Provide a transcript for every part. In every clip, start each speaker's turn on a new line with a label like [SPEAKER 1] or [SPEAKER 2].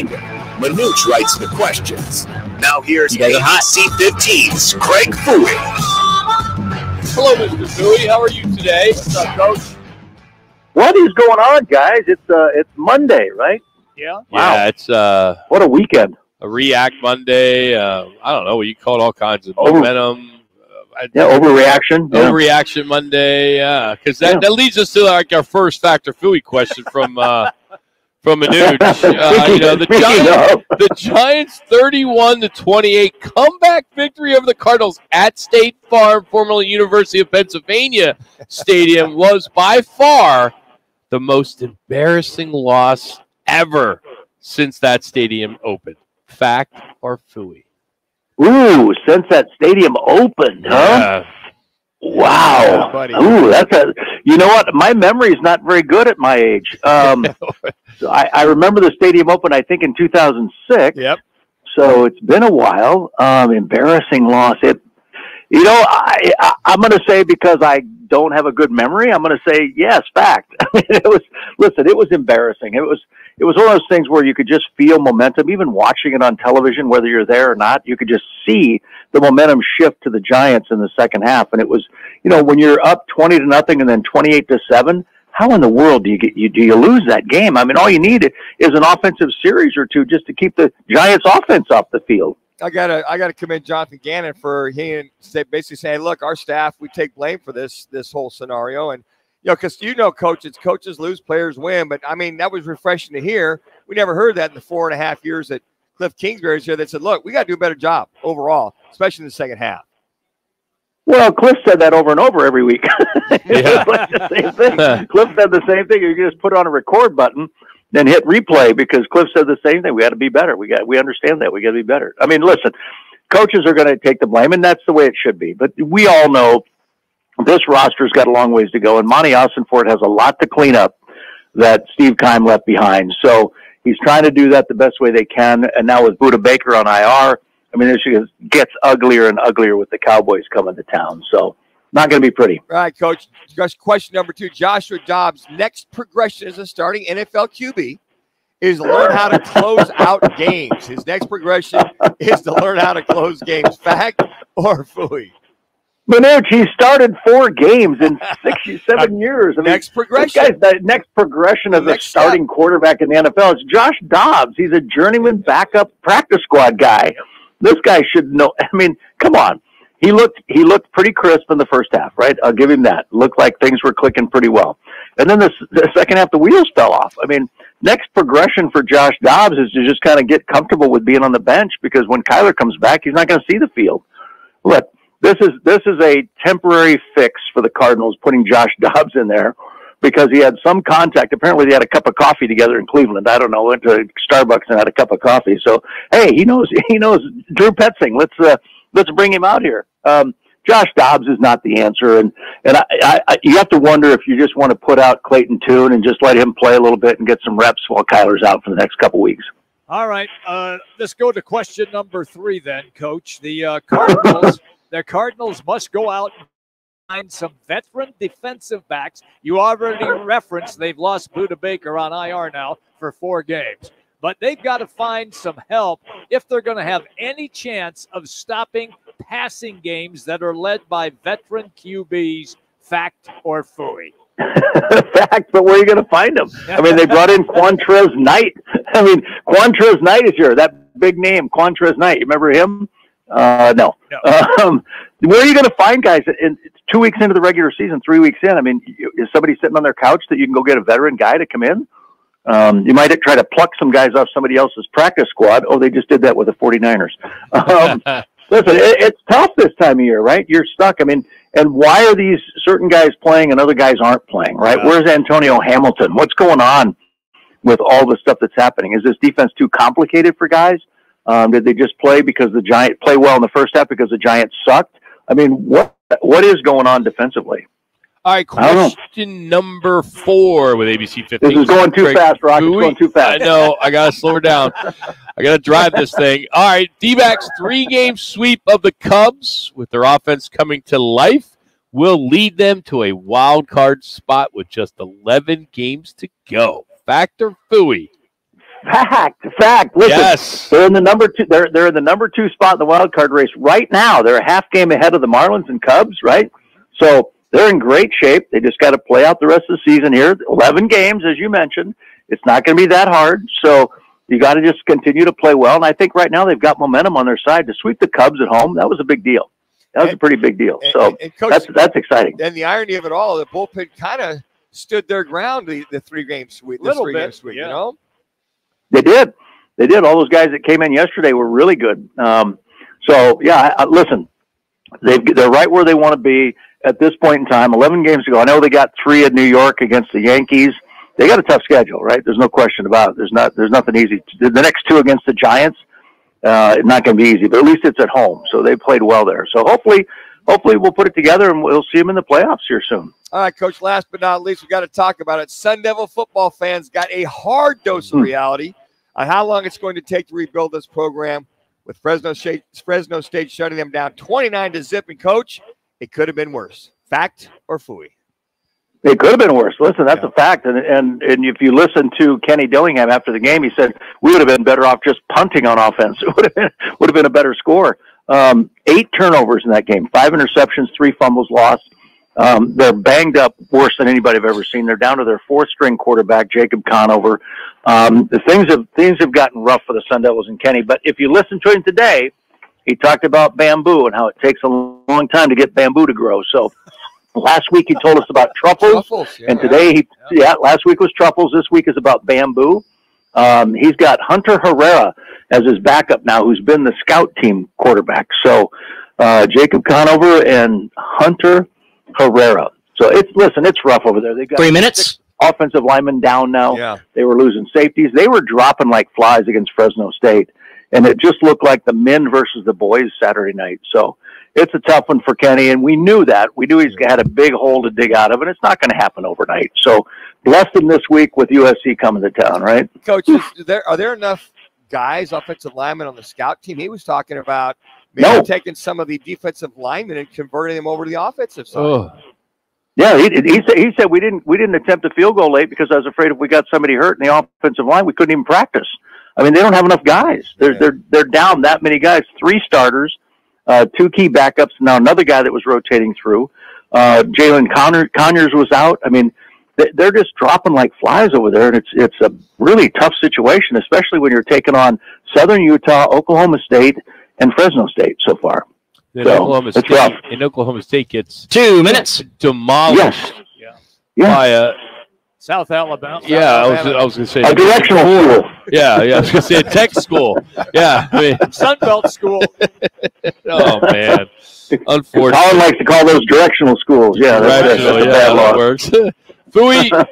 [SPEAKER 1] behind him. Manooch writes the questions. Now here's ABC15's Craig Fouhy.
[SPEAKER 2] Hello, Mr. Fouhy. How are you today? What's up, Coach?
[SPEAKER 3] What is going on, guys? It's Monday, right?
[SPEAKER 2] Yeah.
[SPEAKER 3] Wow.
[SPEAKER 4] Yeah, it's
[SPEAKER 3] what a weekend.
[SPEAKER 4] a React Monday. I don't know what you call it, all kinds of momentum.
[SPEAKER 3] Overreaction.
[SPEAKER 4] Overreaction Monday. Yeah, because that leads us to like our first Factor Fouhy question from Manooch. The Giants 31-28 comeback victory over the Cardinals at State Farm, formerly University of Pennsylvania Stadium, was by far the most embarrassing loss ever since that stadium opened. Fact or Fouhy?
[SPEAKER 3] Ooh, since that stadium opened, huh? Wow.
[SPEAKER 2] Yeah, buddy.
[SPEAKER 3] Ooh, you know what? My memory is not very good at my age. I remember the stadium opened, I think, in 2006.
[SPEAKER 2] Yep.
[SPEAKER 3] So it's been a while. Embarrassing loss. I'm going to say, because I don't have a good memory, I'm going to say yes, fact. I mean, it was embarrassing. It was one of those things where you could just feel momentum, even watching it on television, whether you're there or not. You could just see the momentum shift to the Giants in the second half. And it was, when you're up 20-0 and then 28-7, how in the world do you lose that game? I mean, all you need is an offensive series or two just to keep the Giants offense off the field.
[SPEAKER 2] I gotta commend Jonathan Gannon for basically saying, look, our staff, we take blame for this whole scenario. And because coaches lose, players win. But I mean, that was refreshing to hear. We never heard that in the 4.5 years that Cliff Kingsbury's here. That said, look, we got to do a better job overall, especially in the second half.
[SPEAKER 3] Well, Cliff said that over and over every week. It was like the same thing. Cliff said the same thing. You just put on a record button, then hit replay, because Cliff said the same thing. We got to be better. We understand that. We got to be better. I mean, listen, coaches are going to take the blame, and that's the way it should be. But we all know this roster's got a long ways to go, and Monty Ossenfort has a lot to clean up that Steve Keim left behind. So he's trying to do that the best way they can. And now with Budda Baker on IR, I mean, it gets uglier and uglier with the Cowboys coming to town. So not going to be pretty.
[SPEAKER 2] All right, Coach. Question number 2. Joshua Dobbs' next progression as a starting NFL QB is to learn how to close out games. His next progression is to learn how to close games. Fact or Fouhy?
[SPEAKER 3] Manooch, he started 4 games in 7 years. I mean,
[SPEAKER 2] next progression.
[SPEAKER 3] This guy's the next progression of the starting quarterback in the NFL. It's Josh Dobbs. He's a journeyman backup practice squad guy. This guy should know. I mean, come on. He looked pretty crisp in the first half, right? I'll give him that. Looked like things were clicking pretty well. And then the second half, the wheels fell off. I mean, next progression for Josh Dobbs is to just kind of get comfortable with being on the bench, because when Kyler comes back, he's not going to see the field. Look, this is a temporary fix for the Cardinals, putting Josh Dobbs in there, because he had some contact. Apparently they had a cup of coffee together in Cleveland. I don't know, went to Starbucks and had a cup of coffee. So, hey, he knows Drew Petzing. Let's bring him out here. Josh Dobbs is not the answer. And you have to wonder if you just want to put out Clayton Tune and just let him play a little bit and get some reps while Kyler's out for the next couple weeks.
[SPEAKER 5] All right. Let's go to question number 3 then, Coach. The Cardinals must go out and find some veteran defensive backs. You already referenced they've lost Budda Baker on IR now for 4 games. But they've got to find some help if they're going to have any chance of stopping passing games that are led by veteran QBs. Fact or Fouhy?
[SPEAKER 3] Fact, but where are you going to find them? I mean, they brought in Quantrez Knight. I mean, Quantrez Knight is here. That big name, Quantrez Knight. You remember him? No. Where are you going to find guys? It's 2 weeks into the regular season, 3 weeks in. I mean, is somebody sitting on their couch that you can go get a veteran guy to come in? You might try to pluck some guys off somebody else's practice squad. Oh, they just did that with the 49ers. Listen, it's tough this time of year, right? You're stuck. I mean, and why are these certain guys playing and other guys aren't playing, right? Where's Antonio Hamilton? What's going on with all the stuff that's happening? Is this defense too complicated for guys? Did they just play because the Giants play well in the first half because the Giants sucked? I mean, what is going on defensively?
[SPEAKER 4] All right, question number 4 with ABC 15.
[SPEAKER 3] This is going too fast, Rock. It's going too fast.
[SPEAKER 4] I know. I got to slow her down. I got to drive this thing. All right, DBacks 3-game sweep of the Cubs with their offense coming to life will lead them to a wild card spot with just 11 games to go. Fact or Fouhy?
[SPEAKER 3] Fact. Listen,
[SPEAKER 4] Yes.
[SPEAKER 3] they're in the number 2. They're in the number 2 spot in the wild card race right now. They're a half game ahead of the Marlins and Cubs, right? So they're in great shape. They just got to play out the rest of the season here. 11 games, as you mentioned. It's not going to be that hard. So you got to just continue to play well. And I think right now they've got momentum on their side. To sweep the Cubs at home, that was a big deal. That was a pretty big deal. So Coach, that's exciting.
[SPEAKER 2] And the irony of it all, the bullpen kind of stood their ground the 3-game sweep.
[SPEAKER 5] Little bit,
[SPEAKER 2] game sweep,
[SPEAKER 5] yeah.
[SPEAKER 2] You know?
[SPEAKER 3] They did. All those guys that came in yesterday were really good. So, yeah, listen, they're right where they want to be at this point in time. 11 games to go. I know they got 3 at New York against the Yankees. They got a tough schedule, right? There's no question about it. There's nothing easy. The next 2 against the Giants, not going to be easy, but at least it's at home. So they played well there. So hopefully we'll put it together and we'll see them in the playoffs here soon.
[SPEAKER 2] All right, Coach, last but not least, we got to talk about it. Sun Devil football fans got a hard dose of reality on how long it's going to take to rebuild this program with Fresno State shutting them down 29-0. And, Coach, it could have been worse. Fact or Fouhy?
[SPEAKER 3] It could have been worse. Listen, that's a fact. And if you listen to Kenny Dillingham after the game, he said we would have been better off just punting on offense. It would have been a better score. 8 turnovers in that game, 5 interceptions, 3 fumbles lost. They're banged up worse than anybody I've ever seen. They're down to their 4th-string quarterback, Jacob Conover. The things have gotten rough for the Sun Devils and Kenny. But if you listen to him today, he talked about bamboo and how it takes a long time to get bamboo to grow. So last week he told us about truffles, and today last week was truffles. This week is about bamboo. He's got Hunter Herrera as his backup now, who's been the scout team quarterback. So Jacob Conover and Hunter Herrera. So it's rough over there. They got
[SPEAKER 6] 3 minutes.
[SPEAKER 3] Offensive linemen down now.
[SPEAKER 2] Yeah.
[SPEAKER 3] They were losing safeties. They were dropping like flies against Fresno State, and it just looked like the men versus the boys Saturday night. So it's a tough one for Kenny, and we knew that. We knew he's had a big hole to dig out of, and it's not going to happen overnight. So bless him this week with USC coming to town, right?
[SPEAKER 2] Coach, are there enough guys, offensive linemen on the scout team? He was talking about maybe taking some of the defensive linemen and converting them over to the offensive side.
[SPEAKER 4] Oh.
[SPEAKER 3] Yeah, he said we didn't attempt a field goal late because I was afraid if we got somebody hurt in the offensive line, we couldn't even practice. I mean, they don't have enough guys. They're down that many guys. 3 starters, 2 key backups. Now another guy that was rotating through. Jalen Conyers was out. I mean, they're just dropping like flies over there, and it's a really tough situation, especially when you're taking on Southern Utah, Oklahoma State, and Fresno State so far.
[SPEAKER 4] Oklahoma State gets
[SPEAKER 6] 2 minutes
[SPEAKER 4] demolished by
[SPEAKER 5] South Alabama.
[SPEAKER 4] I was going to say
[SPEAKER 3] a directional school.
[SPEAKER 4] Yeah, I was going to say a tech school. Yeah, I mean
[SPEAKER 5] Sunbelt school.
[SPEAKER 4] Oh man, unfortunately,
[SPEAKER 3] Colin likes to call those directional schools. Yeah, that's a bad law.
[SPEAKER 4] That works. Fouhy,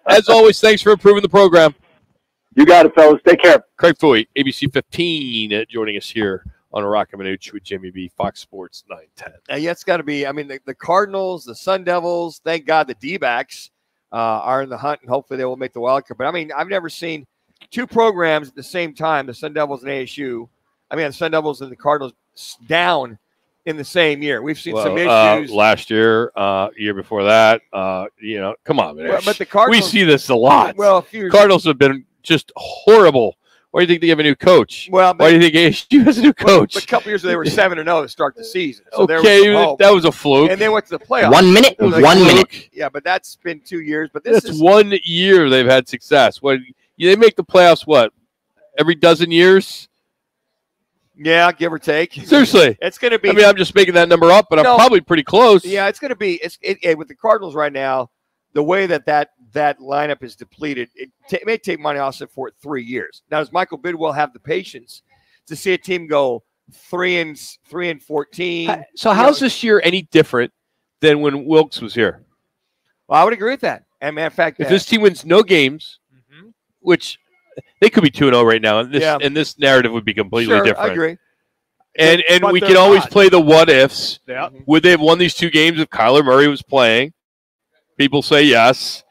[SPEAKER 4] as always, thanks for improving the program.
[SPEAKER 3] You got it, fellas. Take care.
[SPEAKER 4] Craig Fouhy, ABC 15, joining us here on Rock and Minuch with Jimmy B, Fox Sports 910.
[SPEAKER 2] Yeah, it's got to be. I mean, the Cardinals, the Sun Devils, thank God the DBacks are in the hunt, and hopefully they will make the wild card. But, I mean, I've never seen 2 programs at the same time, the Sun Devils and ASU. I mean, the Sun Devils and the Cardinals down in the same year. We've seen some issues.
[SPEAKER 4] Last year, year before that, come on, man.
[SPEAKER 2] Well, but the Cardinals,
[SPEAKER 4] we see this a lot.
[SPEAKER 2] Well, a few years
[SPEAKER 4] Cardinals have been just horrible. Why do you think they have a new coach?
[SPEAKER 2] Well,
[SPEAKER 4] why do you think ASU has a new coach?
[SPEAKER 2] But a couple years ago, they were 7-0 to start the season. So
[SPEAKER 4] that was a fluke.
[SPEAKER 2] And they went to the playoffs.
[SPEAKER 6] 1 minute. 1 minute.
[SPEAKER 2] Yeah, but that's been 2 years. But
[SPEAKER 4] that's 1 year they've had success. They make the playoffs every dozen years?
[SPEAKER 2] Yeah, give or take.
[SPEAKER 4] Seriously,
[SPEAKER 2] it's going to be.
[SPEAKER 4] I mean, I'm just making that number up, but I'm probably pretty close.
[SPEAKER 2] Yeah, it's going to be. With the Cardinals right now, the way that lineup is depleted, it may take Monty Austin for 3 years. Now, does Michael Bidwell have the patience to see a team go 3-14?
[SPEAKER 4] So, how's this year any different than when Wilkes was here?
[SPEAKER 2] Well, I would agree with that. And in fact,
[SPEAKER 4] if this team wins no games, which they could be 2-0 right now, and this narrative would be completely different.
[SPEAKER 2] I agree.
[SPEAKER 4] And we can always play the what ifs. Yeah. Would they have won these 2 games if Kyler Murray was playing? People say yes.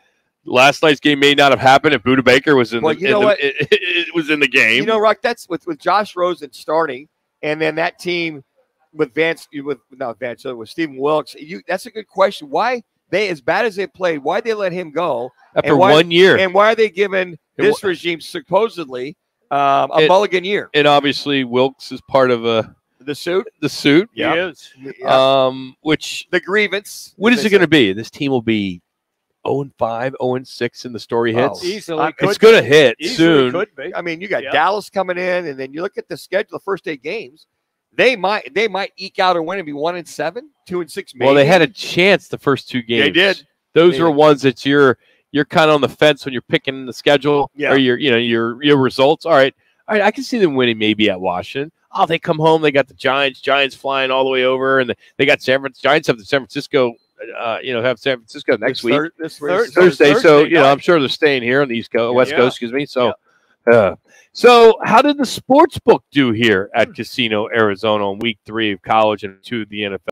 [SPEAKER 4] Last night's game may not have happened if Buda Baker was it was in the game.
[SPEAKER 2] You know, Rock, that's with Josh Rosen starting, and then that team with Stephen Wilkes. That's a good question. Why they, as bad as they played, why they let him go
[SPEAKER 4] after 1 year,
[SPEAKER 2] and why are they giving this regime supposedly a mulligan year.
[SPEAKER 4] And obviously Wilkes is part of
[SPEAKER 2] the suit.
[SPEAKER 4] The suit.
[SPEAKER 5] He is.
[SPEAKER 4] Which
[SPEAKER 2] the grievance.
[SPEAKER 4] What is it going to be? This team will be 0-5, 0-6 in the story hits.
[SPEAKER 5] Easily.
[SPEAKER 4] It's going to hit soon.
[SPEAKER 5] Could be.
[SPEAKER 2] I mean, you got Dallas coming in, and then you look at the schedule, the first 8 games. They might eke out a win and be 1-7, 2-6. Maybe.
[SPEAKER 4] Well, they had a chance the first 2 games.
[SPEAKER 2] They did.
[SPEAKER 4] Those are ones that you're kind of on the fence when you're picking the schedule or your results. All right, I can see them winning maybe at Washington. Oh, they come home. They got the Giants flying all the way over, and they got Giants have the San Francisco. Have San Francisco next week, Thursday. So I'm sure they're staying here on the West Coast. Excuse me. So, so how did the sports book do here at Casino Arizona on week 3 of college and 2 of the NFL?